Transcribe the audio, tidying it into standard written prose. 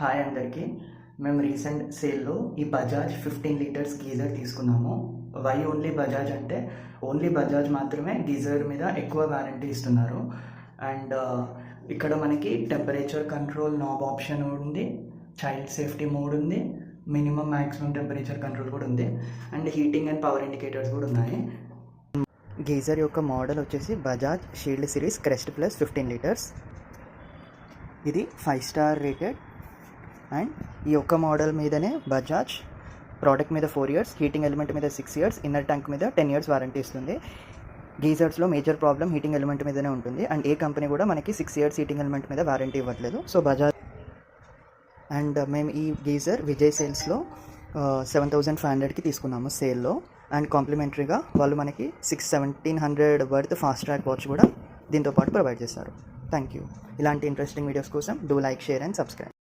Hi అందరికీ. మేము recent సేల్లో ఈ బజాజ్ 15 లీటర్స్ గీజర్ తీసుకున్నాము. వై ఓన్లీ బజాజ్ అంటే ఓన్లీ బజాజ్ మాత్రమే గీజర్ మీద ఎక్కువ వారంటీ ఇస్తున్నారు. అండ్ ఇక్కడ మనకి టెంపరేచర్ కంట్రోల్ నాబ్ ఆప్షన్ ఉంది, చైల్డ్ సేఫ్టీ మోడ్ ఉంది, మినిమం మ్యాక్సిమం టెంపరేచర్ కంట్రోల్ కూడా ఉంది, and heating and power indicators కూడా ఉన్నాయి. గీజర్ యొక్క మోడల్ వచ్చేసి Bajaj shield series crest plus 15 litres. ఇది 5 స్టార్ రేటెడ్. అండ్ ఈ ఒక్క మోడల్ మీదనే బజాజ్ ప్రోడక్ట్ మీద 4 ఇయర్స్, హీటింగ్ ఎలిమెంట్ మీద 6 ఇయర్స్, ఇన్నర్ ట్యాంక్ మీద 10 ఇయర్స్ వారంటీ ఇస్తుంది. గీజర్స్లో మేజర్ ప్రాబ్లం హీటింగ్ ఎలిమెంట్ మీదనే ఉంటుంది. అండ్ ఏ కంపెనీ కూడా మనకి 6 ఇయర్స్ హీటింగ్ ఎలిమెంట్ మీద వారంటీ ఇవ్వట్లేదు. సో బజాజ్ అండ్ మేము ఈ గీజర్ విజయ్ సేల్స్లో 7,500కి తీసుకున్నాము సేల్లో. అండ్ కాంప్లిమెంటరీగా వాళ్ళు మనకి 1700 వర్త్ ఫాస్ట్ ట్రాక్ వాచ్ కూడా దీంతో పాటు ప్రొవైడ్ చేస్తారు. Thank you. ఇలాంటి ఇంట్రెస్టింగ్ వీడియోస్ కోసం do like, share and subscribe.